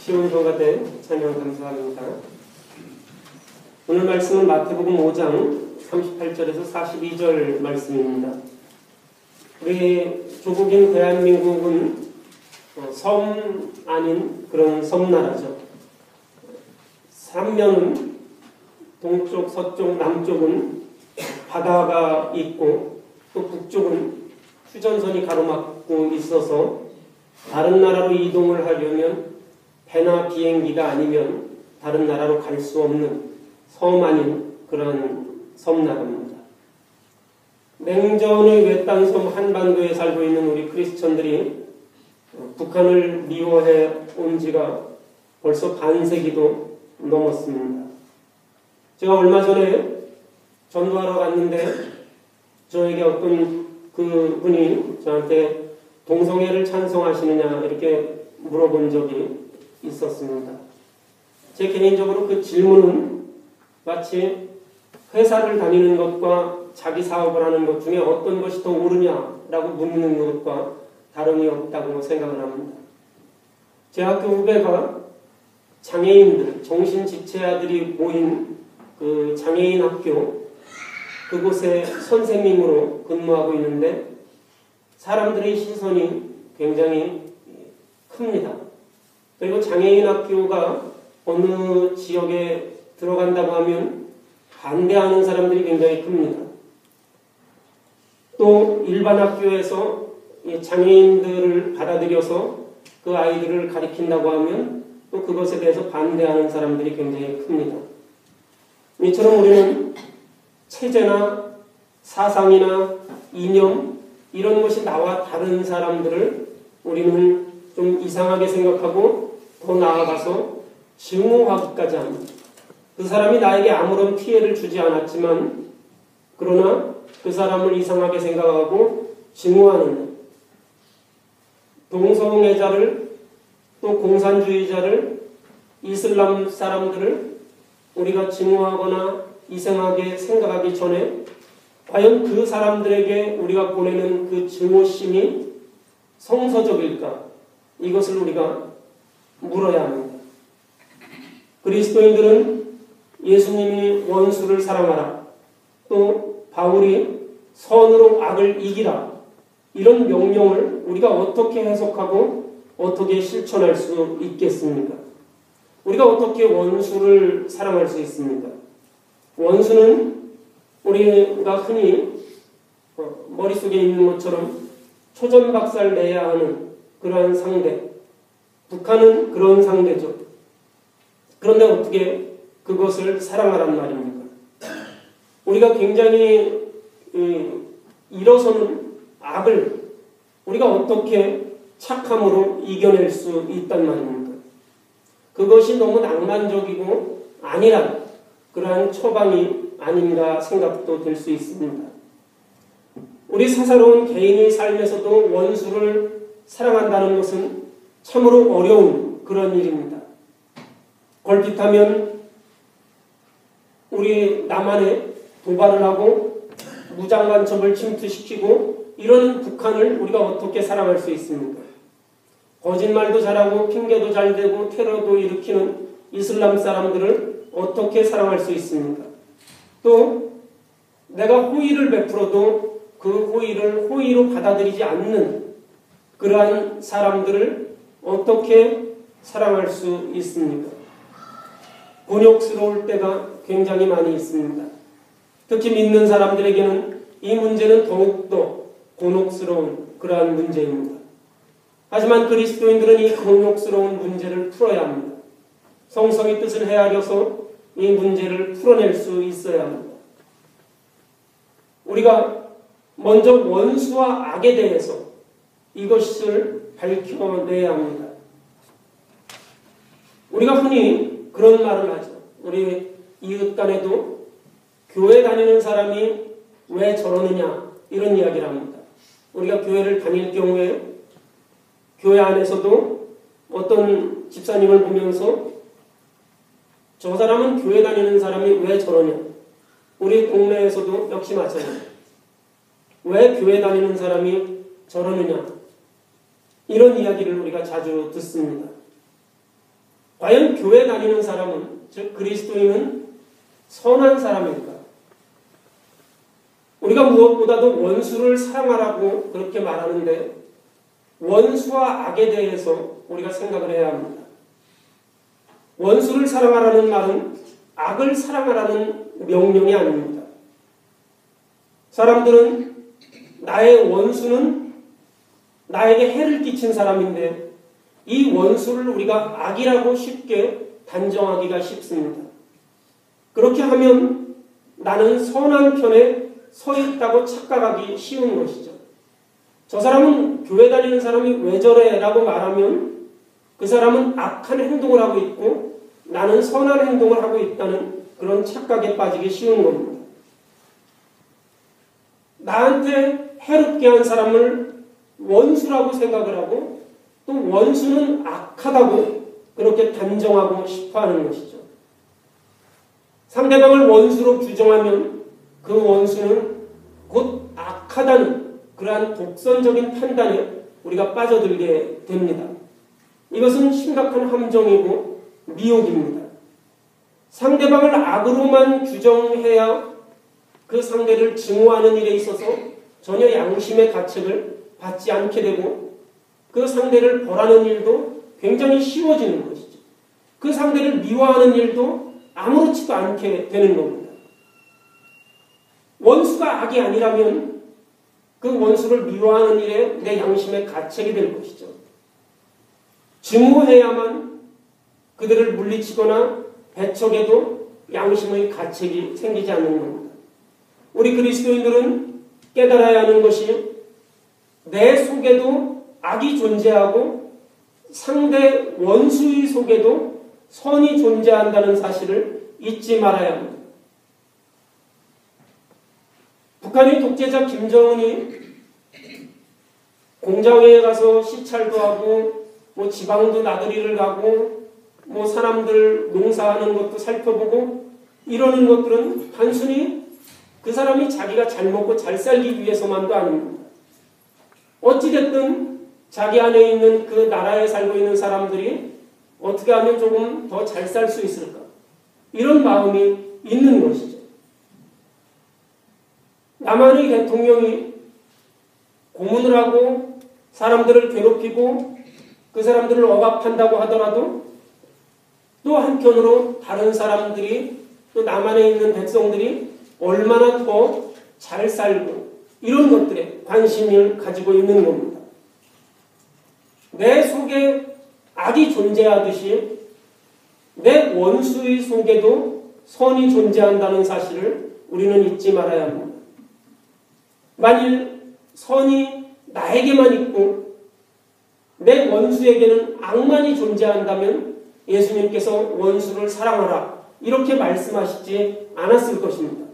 쉬운 도가 된 찬양 감사합니다. 오늘 말씀은 마태복음 5장 38절에서 42절 말씀입니다. 우리 조국인 대한민국은 섬 아닌 그런 섬나라죠. 삼면은 동쪽, 서쪽, 남쪽은 바다가 있고 또 북쪽은 휴전선이 가로막고 있어서 다른 나라로 이동을 하려면 배나 비행기가 아니면 다른 나라로 갈 수 없는 섬 아닌 그런 섬나라입니다. 냉전의 외딴 섬 한반도에 살고 있는 우리 크리스천들이 북한을 미워해 온 지가 벌써 반세기도 넘었습니다. 제가 얼마 전에 전도하러 갔는데 저에게 어떤 그 분이 저한테 동성애를 찬성하시느냐 이렇게 물어본 적이 있었습니다. 제 개인적으로 그 질문은 마치 회사를 다니는 것과 자기 사업을 하는 것 중에 어떤 것이 더 옳으냐라고 묻는 것과 다름이 없다고 생각을 합니다. 제 학교 후배가 장애인들, 정신지체아들이 모인 그 장애인 학교 그곳에 선생님으로 근무하고 있는데 사람들의 시선이 굉장히 큽니다. 그리고 장애인 학교가 어느 지역에 들어간다고 하면 반대하는 사람들이 굉장히 큽니다. 또 일반 학교에서 장애인들을 받아들여서 그 아이들을 가리킨다고 하면 또 그것에 대해서 반대하는 사람들이 굉장히 큽니다. 이처럼 우리는 체제나 사상이나 이념 이런 것이 나와 다른 사람들을 우리는 좀 이상하게 생각하고 더 나아가서 증오하기까지 합니다. 그 사람이 나에게 아무런 피해를 주지 않았지만 그러나 그 사람을 이상하게 생각하고 증오하는 동성애자를 또 공산주의자를 이슬람 사람들을 우리가 증오하거나 이상하게 생각하기 전에 과연 그 사람들에게 우리가 보내는 그 증오심이 성서적일까? 이것을 우리가 물어야 합니다. 그리스도인들은 예수님이 원수를 사랑하라, 또 바울이 선으로 악을 이기라 이런 명령을 우리가 어떻게 해석하고 어떻게 실천할 수 있겠습니까? 우리가 어떻게 원수를 사랑할 수 있습니까? 원수는 우리가 흔히 머릿속에 있는 것처럼 초전박살 내야 하는 그러한 상대, 북한은 그런 상대죠. 그런데 어떻게 그것을 사랑하란 말입니까? 우리가 굉장히 일어서는 악을 우리가 어떻게 착함으로 이겨낼 수 있단 말입니까? 그것이 너무 낭만적이고 아니란 그러한 처방이 아닌가 생각도 될 수 있습니다. 우리 사사로운 개인의 삶에서도 원수를 사랑한다는 것은 참으로 어려운 그런 일입니다. 걸핏하면 우리 남한에 도발을 하고 무장간첩을 침투시키고 이런 북한을 우리가 어떻게 사랑할 수 있습니까? 거짓말도 잘하고 핑계도 잘 대고 테러도 일으키는 이슬람 사람들을 어떻게 사랑할 수 있습니까? 또 내가 호의를 베풀어도 그 호의를 호의로 받아들이지 않는 그러한 사람들을 어떻게 사랑할 수 있습니까? 곤욕스러울 때가 굉장히 많이 있습니다. 특히 믿는 사람들에게는 이 문제는 더욱더 곤혹스러운 그러한 문제입니다. 하지만 그리스도인들은 이 곤혹스러운 문제를 풀어야 합니다. 성성의 뜻을 헤아려서 이 문제를 풀어낼 수 있어야 합니다. 우리가 먼저 원수와 악에 대해서 이것을 밝혀내야 합니다. 우리가 흔히 그런 말을 하죠. 우리 이웃 간에도 교회 다니는 사람이 왜 저러느냐 이런 이야기를 합니다. 우리가 교회를 다닐 경우에 교회 안에서도 어떤 집사님을 보면서 저 사람은 교회 다니는 사람이 왜 저러냐. 우리 동네에서도 역시 마찬가지입니다. 왜 교회 다니는 사람이 저러느냐. 이런 이야기를 우리가 자주 듣습니다. 과연 교회 다니는 사람은, 즉 그리스도인은 선한 사람일까? 우리가 무엇보다도 원수를 사랑하라고 그렇게 말하는데 원수와 악에 대해서 우리가 생각을 해야 합니다. 원수를 사랑하라는 말은 악을 사랑하라는 명령이 아닙니다. 사람들은 나의 원수는 나에게 해를 끼친 사람인데 이 원수를 우리가 악이라고 쉽게 단정하기가 쉽습니다. 그렇게 하면 나는 선한 편에 서 있다고 착각하기 쉬운 것이죠. 저 사람은 교회 다니는 사람이 왜 저래? 라고 말하면 그 사람은 악한 행동을 하고 있고 나는 선한 행동을 하고 있다는 그런 착각에 빠지기 쉬운 겁니다. 나한테 해롭게 한 사람을 원수라고 생각을 하고 또 원수는 악하다고 그렇게 단정하고 싶어하는 것이죠. 상대방을 원수로 규정하면 그 원수는 곧 악하다는 그러한 독선적인 판단에 우리가 빠져들게 됩니다. 이것은 심각한 함정이고 미혹입니다. 상대방을 악으로만 규정해야 그 상대를 증오하는 일에 있어서 전혀 양심의 가책을 받지 않게 되고 그 상대를 벌하는 일도 굉장히 쉬워지는 것이죠. 그 상대를 미워하는 일도 아무렇지도 않게 되는 겁니다. 원수가 악이 아니라면 그 원수를 미워하는 일에 내 양심의 가책이 될 것이죠. 증오해야만 그들을 물리치거나 배척해도 양심의 가책이 생기지 않는 겁니다. 우리 그리스도인들은 깨달아야 하는 것이 내 속에도 악이 존재하고 상대 원수의 속에도 선이 존재한다는 사실을 잊지 말아야 합니다. 북한의 독재자 김정은이 공장에 가서 시찰도 하고 지방도 나들이를 가고 사람들 농사하는 것도 살펴보고 이러는 것들은 단순히 그 사람이 자기가 잘 먹고 잘 살기 위해서만도 아닙니다. 어찌됐든 자기 안에 있는 그 나라에 살고 있는 사람들이 어떻게 하면 조금 더 잘 살 수 있을까? 이런 마음이 있는 것이죠. 남한의 대통령이 고문을 하고 사람들을 괴롭히고 그 사람들을 억압한다고 하더라도 또 한편으로 다른 사람들이 또 남한에 있는 백성들이 얼마나 더 잘 살고 이런 것들에 관심을 가지고 있는 겁니다. 내 속에 악이 존재하듯이 내 원수의 속에도 선이 존재한다는 사실을 우리는 잊지 말아야 합니다. 만일 선이 나에게만 있고 내 원수에게는 악만이 존재한다면 예수님께서 원수를 사랑하라 이렇게 말씀하시지 않았을 것입니다.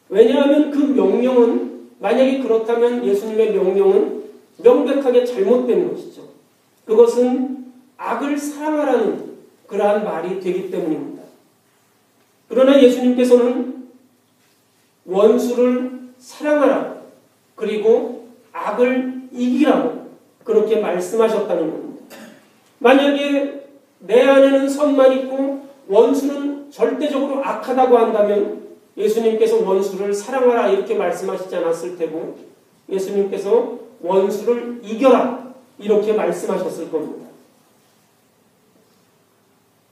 왜냐하면 그 명령은 만약에 그렇다면 예수님의 명령은 명백하게 잘못된 것이죠. 그것은 악을 사랑하라는 그러한 말이 되기 때문입니다. 그러나 예수님께서는 원수를 사랑하라 그리고 악을 이기라고 그렇게 말씀하셨다는 겁니다. 만약에 내 안에는 선만 있고 원수는 절대적으로 악하다고 한다면 예수님께서 원수를 사랑하라 이렇게 말씀하시지 않았을 테고 예수님께서 원수를 이겨라 이렇게 말씀하셨을 겁니다.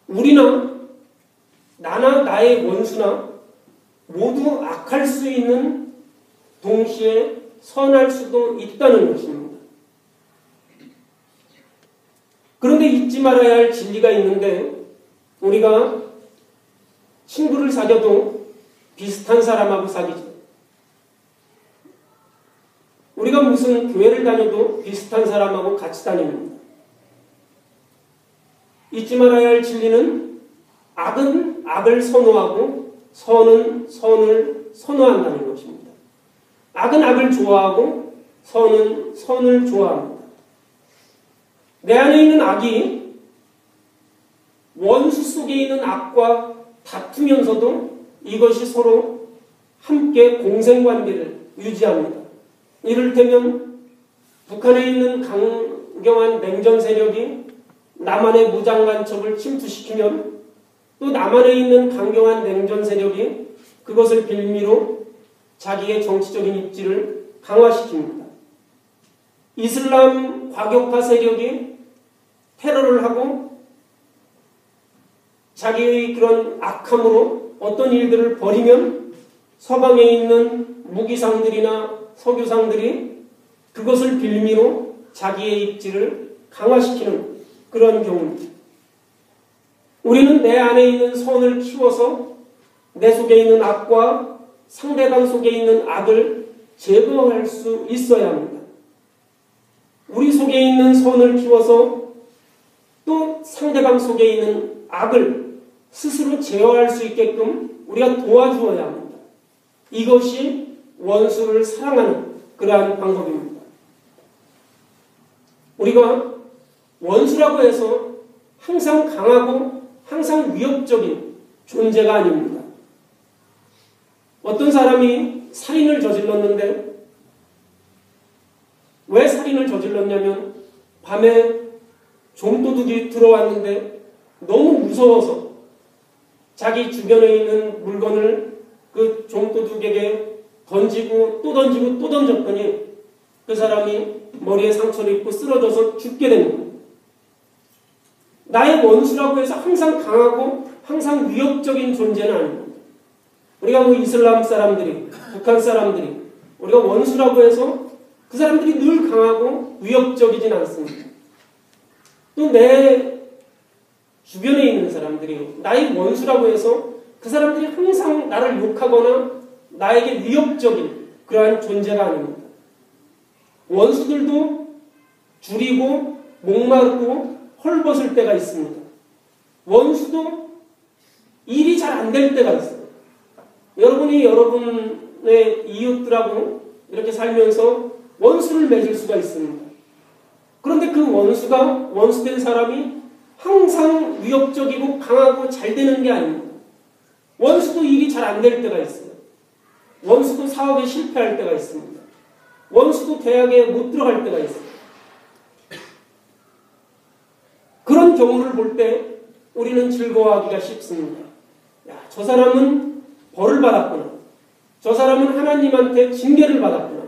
우리나 나나 나의 원수나 모두 악할 수 있는 동시에 선할 수도 있다는 것입니다. 그런데 잊지 말아야 할 진리가 있는데 우리가 친구를 사귀어도 비슷한 사람하고 사귀죠. 우리가 무슨 교회를 다녀도 비슷한 사람하고 같이 다닙니다. 잊지 말아야 할 진리는 악은 악을 선호하고 선은 선을 선호한다는 것입니다. 악은 악을 좋아하고 선은 선을 좋아합니다. 내 안에 있는 악이 원수 속에 있는 악과 다투면서도 이것이 서로 함께 공생관계를 유지합니다. 이를테면 북한에 있는 강경한 냉전 세력이 남한의 무장간첩을 침투시키면 또 남한에 있는 강경한 냉전 세력이 그것을 빌미로 자기의 정치적인 입지를 강화시킵니다. 이슬람 과격파 세력이 테러를 하고 자기의 그런 악함으로 어떤 일들을 벌이면 서방에 있는 무기상들이나 석유상들이 그것을 빌미로 자기의 입지를 강화시키는 그런 경우입니다. 우리는 내 안에 있는 선을 키워서 내 속에 있는 악과 상대방 속에 있는 악을 제거할 수 있어야 합니다. 우리 속에 있는 선을 키워서 또 상대방 속에 있는 악을 스스로 제어할 수 있게끔 우리가 도와주어야 합니다. 이것이 원수를 사랑하는 그러한 방법입니다. 우리가 원수라고 해서 항상 강하고 항상 위협적인 존재가 아닙니다. 어떤 사람이 살인을 저질렀는데 왜 살인을 저질렀냐면 밤에 좀도둑이 들어왔는데 너무 무서워서 자기 주변에 있는 물건을 그 좀도둑에게 던지고 또 던지고 또 던졌더니 그 사람이 머리에 상처를 입고 쓰러져서 죽게 된 겁니다. 나의 원수라고 해서 항상 강하고 항상 위협적인 존재는 아닙니다. 우리가 뭐 이슬람 사람들이, 북한 사람들이 우리가 원수라고 해서 그 사람들이 늘 강하고 위협적이진 않습니다. 또 내 주변에 있는 사람들이 나의 원수라고 해서 그 사람들이 항상 나를 욕하거나 나에게 위협적인 그러한 존재가 아닙니다. 원수들도 줄이고 목마르고 헐벗을 때가 있습니다. 원수도 일이 잘 안 될 때가 있어요. 여러분이 여러분의 이웃들하고 이렇게 살면서 원수를 맺을 수가 있습니다. 그런데 그 원수가 원수된 사람이 항상 위협적이고 강하고 잘 되는 게 아닙니다. 원수도 일이 잘 안 될 때가 있어요. 원수도 사업에 실패할 때가 있습니다. 원수도 대학에 못 들어갈 때가 있어요. 그런 경우를 볼 때 우리는 즐거워하기가 쉽습니다. 야, 저 사람은 벌을 받았구나. 저 사람은 하나님한테 징계를 받았구나.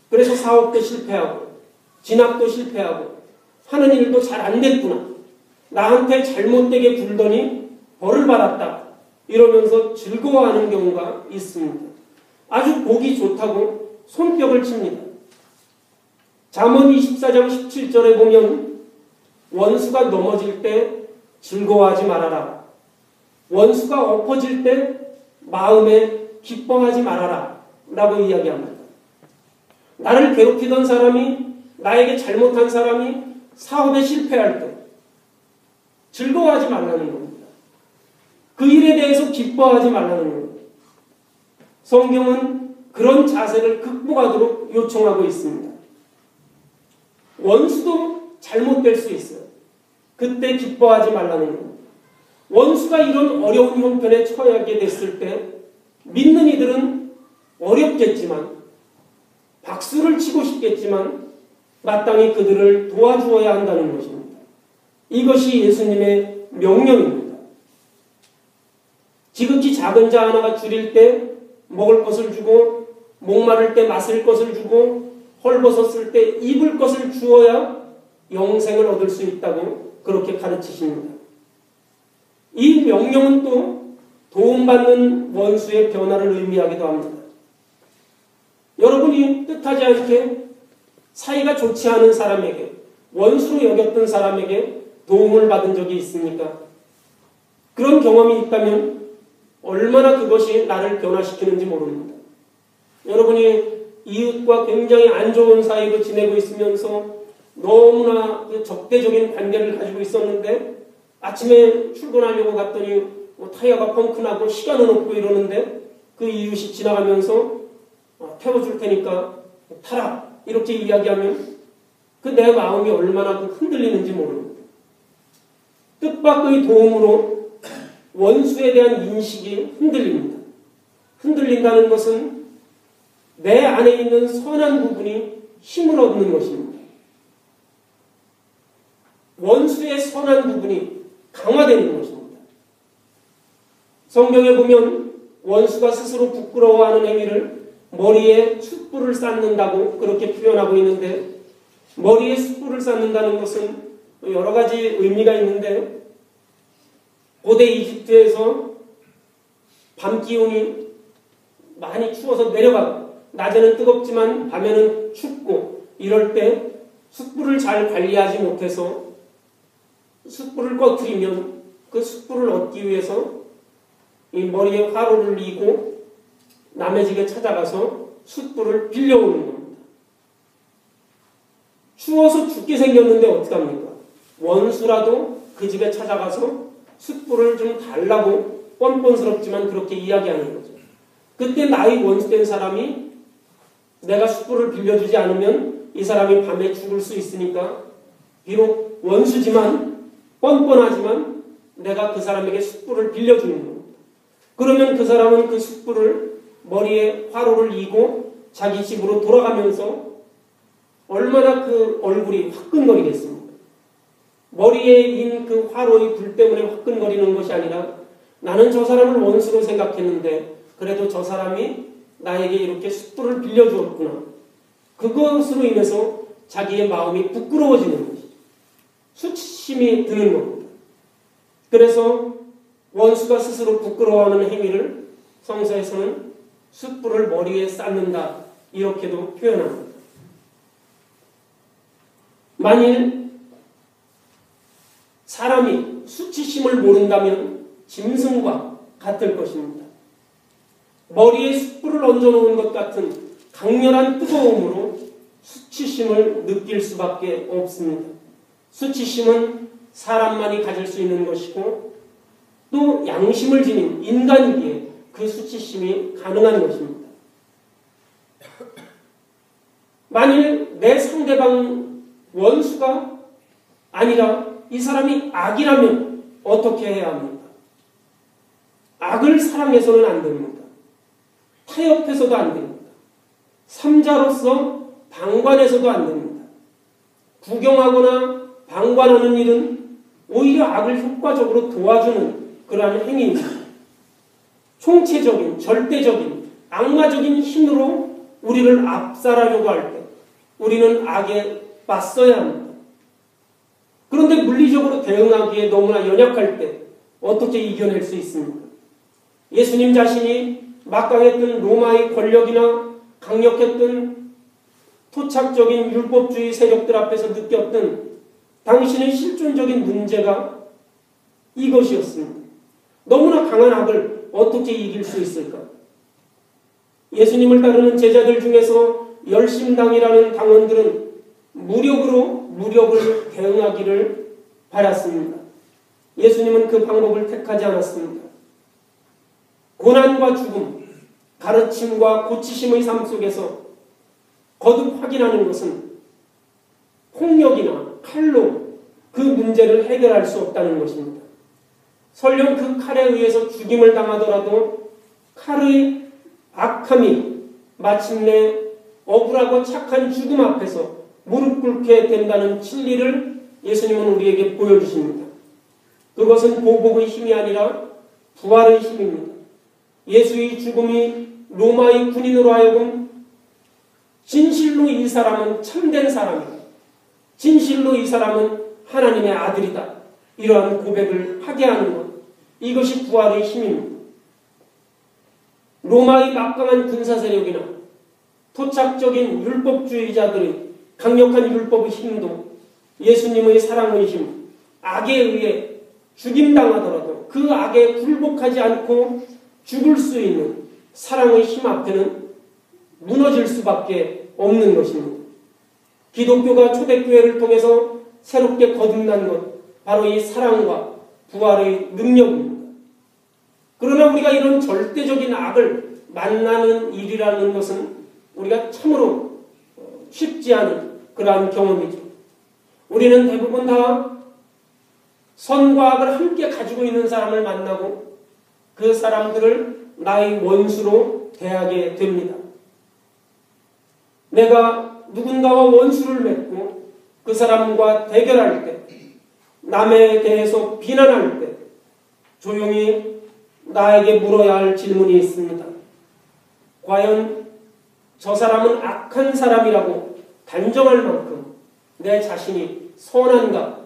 그래서 사업도 실패하고 진학도 실패하고 하는 일도 잘 안 됐구나. 나한테 잘못되게 굴더니 벌을 받았다. 이러면서 즐거워하는 경우가 있습니다. 아주 보기 좋다고 손뼉을 칩니다. 잠언 24장 17절에 보면 원수가 넘어질 때 즐거워하지 말아라. 원수가 엎어질 때 마음에 기뻐하지 말아라. 라고 이야기합니다. 나를 괴롭히던 사람이, 나에게 잘못한 사람이 사업에 실패할 때 즐거워하지 말라는 겁니다. 그 일에 대해서 기뻐하지 말라는 겁니다. 성경은 그런 자세를 극복하도록 요청하고 있습니다. 원수도 잘못될 수 있어요. 그때 기뻐하지 말라는 겁니다. 원수가 이런 어려운 형편에 처하게 됐을 때 믿는 이들은 어렵겠지만 박수를 치고 싶겠지만 마땅히 그들을 도와주어야 한다는 것입니다. 이것이 예수님의 명령입니다. 지극히 작은 자 하나가 줄일 때 먹을 것을 주고 목마를 때 마실 것을 주고 헐벗었을 때 입을 것을 주어야 영생을 얻을 수 있다고 그렇게 가르치십니다. 이 명령은 또 도움받는 원수의 변화를 의미하기도 합니다. 여러분이 뜻하지 않게 사이가 좋지 않은 사람에게, 원수로 여겼던 사람에게 도움을 받은 적이 있습니까? 그런 경험이 있다면 얼마나 그것이 나를 변화시키는지 모릅니다. 여러분이 이웃과 굉장히 안 좋은 사이로 지내고 있으면서 너무나 적대적인 관계를 가지고 있었는데 아침에 출근하려고 갔더니 타이어가 펑크나고 시간은 없고 이러는데 그 이웃이 지나가면서 태워줄 테니까 타라 이렇게 이야기하면 그 내 마음이 얼마나 흔들리는지 모릅니다. 뜻밖의 도움으로 원수에 대한 인식이 흔들립니다. 흔들린다는 것은 내 안에 있는 선한 부분이 힘을 얻는 것입니다. 원수에 그때의 선한 부분이 강화되는 것입니다. 성경에 보면 원수가 스스로 부끄러워하는 행위를 머리에 숯불을 쌓는다고 그렇게 표현하고 있는데, 머리에 숯불을 쌓는다는 것은 여러 가지 의미가 있는데요. 고대 이집트에서 밤 기온이 많이 추워서 내려가고 낮에는 뜨겁지만 밤에는 춥고 이럴 때 숯불을 잘 관리하지 못해서 숯불을 꺼뜨리면 그 숯불을 얻기 위해서 이 머리에 화로를 이고 남의 집에 찾아가서 숯불을 빌려오는 겁니다. 추워서 죽게 생겼는데 어떡합니까? 원수라도 그 집에 찾아가서 숯불을 좀 달라고 뻔뻔스럽지만 그렇게 이야기하는 거죠. 그때 나의 원수된 사람이 내가 숯불을 빌려주지 않으면 이 사람이 밤에 죽을 수 있으니까 비록 원수지만 뻔뻔하지만 내가 그 사람에게 숯불을 빌려주는 겁니다. 그러면 그 사람은 그 숯불을 머리에 화로를 이고 자기 집으로 돌아가면서 얼마나 그 얼굴이 화끈거리겠습니까? 머리에 인 그 화로의 불 때문에 화끈거리는 것이 아니라 나는 저 사람을 원수로 생각했는데 그래도 저 사람이 나에게 이렇게 숯불을 빌려주었구나. 그것으로 인해서 자기의 마음이 부끄러워지는 것이죠. 수치심이 드는 겁니다. 그래서 원수가 스스로 부끄러워하는 행위를 성서에서는 숯불을 머리에 쌓는다 이렇게도 표현합니다. 만일 사람이 수치심을 모른다면 짐승과 같을 것입니다. 머리에 숯불을 얹어놓은 것 같은 강렬한 뜨거움으로 수치심을 느낄 수밖에 없습니다. 수치심은 사람만이 가질 수 있는 것이고 또 양심을 지닌 인간이기에 그 수치심이 가능한 것입니다. 만일 내 상대방 원수가 아니라 이 사람이 악이라면 어떻게 해야 합니까? 악을 사랑해서는 안 됩니다. 타협해서도 안 됩니다. 삼자로서 방관해서도 안 됩니다. 구경하거나 방관하는 일은 오히려 악을 효과적으로 도와주는 그러한 행위입니다. 총체적인, 절대적인, 악마적인 힘으로 우리를 압살하려고 할 때 우리는 악에 맞서야 합니다. 그런데 물리적으로 대응하기에 너무나 연약할 때 어떻게 이겨낼 수 있습니까? 예수님 자신이 막강했던 로마의 권력이나 강력했던 토착적인 율법주의 세력들 앞에서 느꼈던 당신의 실존적인 문제가 이것이었습니다. 너무나 강한 악을 어떻게 이길 수 있을까? 예수님을 따르는 제자들 중에서 열심당이라는 당원들은 무력을 대응하기를 바랐습니다. 예수님은 그 방법을 택하지 않았습니다. 고난과 죽음, 가르침과 고치심의 삶 속에서 거듭 확인하는 것은 폭력이나 칼로 그 문제를 해결할 수 없다는 것입니다. 설령 그 칼에 의해서 죽임을 당하더라도 칼의 악함이 마침내 억울하고 착한 죽음 앞에서 무릎 꿇게 된다는 진리를 예수님은 우리에게 보여주십니다. 그것은 보복의 힘이 아니라 부활의 힘입니다. 예수의 죽음이 로마의 군인으로 하여금 진실로 이 사람은 참된 사람이다. 진실로 이 사람은 하나님의 아들이다. 이러한 고백을 하게 하는 것. 이것이 부활의 힘입니다. 로마의 막강한 군사 세력이나 토착적인 율법주의자들의 강력한 율법의 힘도 예수님의 사랑의 힘, 악에 의해 죽임당하더라도 그 악에 굴복하지 않고 죽을 수 있는 사랑의 힘 앞에는 무너질 수밖에 없는 것입니다. 기독교가 초대교회를 통해서 새롭게 거듭난 것, 바로 이 사랑과 부활의 능력입니다. 그러나 우리가 이런 절대적인 악을 만나는 일이라는 것은 우리가 참으로 쉽지 않은 그러한 경험이죠. 우리는 대부분 다 선과 악을 함께 가지고 있는 사람을 만나고 그 사람들을 나의 원수로 대하게 됩니다. 내가 누군가와 원수를 맺고 그 사람과 대결할 때 남에 대해서 비난할 때 조용히 나에게 물어야 할 질문이 있습니다. 과연 저 사람은 악한 사람이라고 단정할 만큼 내 자신이 선한가?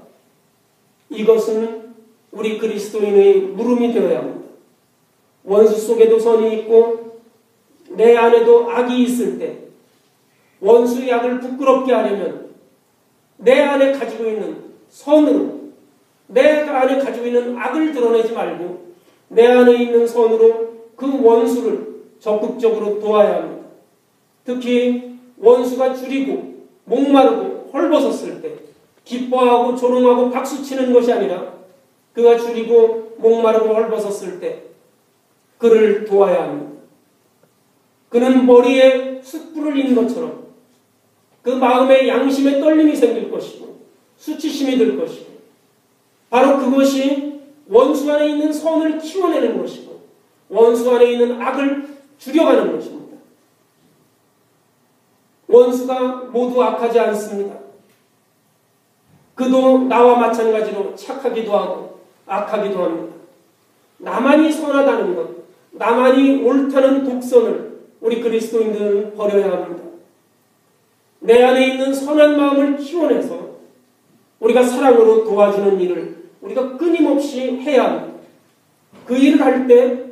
이것은 우리 그리스도인의 물음이 되어야 합니다. 원수 속에도 선이 있고 내 안에도 악이 있을 때 원수의 악을 부끄럽게 하려면 내 안에 가지고 있는 선으로, 내 안에 가지고 있는 악을 드러내지 말고 내 안에 있는 선으로 그 원수를 적극적으로 도와야 합니다. 특히 원수가 줄이고 목마르고 헐벗었을 때 기뻐하고 조롱하고 박수치는 것이 아니라 그가 줄이고 목마르고 헐벗었을 때 그를 도와야 합니다. 그는 머리에 숯불을 인 것처럼 그 마음에 양심에 떨림이 생길 것이고 수치심이 들 것이고 바로 그것이 원수 안에 있는 선을 키워내는 것이고 원수 안에 있는 악을 줄여가는 것입니다. 원수가 모두 악하지 않습니다. 그도 나와 마찬가지로 착하기도 하고 악하기도 합니다. 나만이 선하다는 것, 나만이 옳다는 독선을 우리 그리스도인들은 버려야 합니다. 내 안에 있는 선한 마음을 키워내서 우리가 사랑으로 도와주는 일을 우리가 끊임없이 해야 합니다. 그 일을 할 때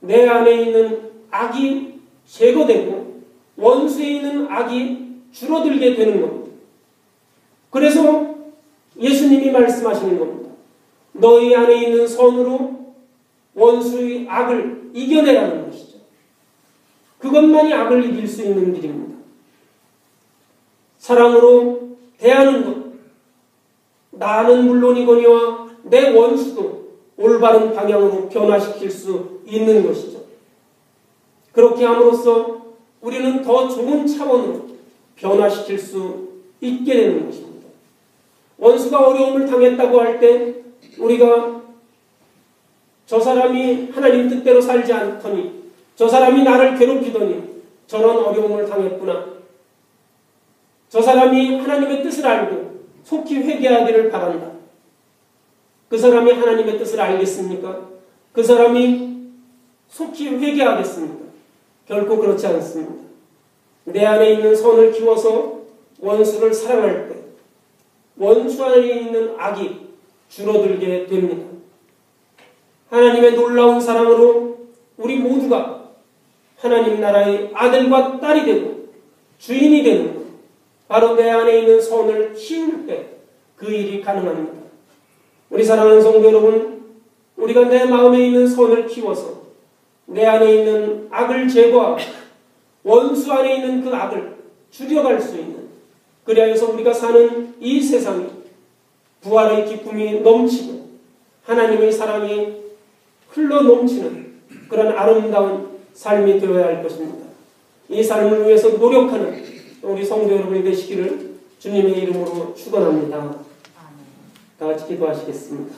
내 안에 있는 악이 제거되고 원수에 있는 악이 줄어들게 되는 겁니다. 그래서 예수님이 말씀하시는 겁니다. 너희 안에 있는 선으로 원수의 악을 이겨내라는 것이죠. 그것만이 악을 이길 수 있는 길입니다. 사랑으로 대하는 것, 나는 물론이거니와 내 원수도 올바른 방향으로 변화시킬 수 있는 것이죠. 그렇게 함으로써 우리는 더 좋은 차원으로 변화시킬 수 있게 되는 것입니다. 원수가 어려움을 당했다고 할 때 우리가 저 사람이 하나님 뜻대로 살지 않더니 저 사람이 나를 괴롭히더니 저런 어려움을 당했구나. 저 사람이 하나님의 뜻을 알고 속히 회개하기를 바란다. 그 사람이 하나님의 뜻을 알겠습니까? 그 사람이 속히 회개하겠습니까? 결코 그렇지 않습니다. 내 안에 있는 선을 키워서 원수를 사랑할 때 원수 안에 있는 악이 줄어들게 됩니다. 하나님의 놀라운 사랑으로 우리 모두가 하나님 나라의 아들과 딸이 되고 주인이 되는 것, 바로 내 안에 있는 선을 키울 때 그 일이 가능합니다. 우리 사랑하는 성도 여러분, 우리가 내 마음에 있는 선을 키워서 내 안에 있는 악을 제거하고 원수 안에 있는 그 악을 줄여갈 수 있는, 그리하여서 우리가 사는 이 세상이 부활의 기쁨이 넘치고 하나님의 사랑이 흘러 넘치는 그런 아름다운 삶이 되어야 할 것입니다. 이 삶을 위해서 노력하는 우리 성도 여러분이 되시기를 주님의 이름으로 축원합니다. 다 같이 기도하시겠습니다.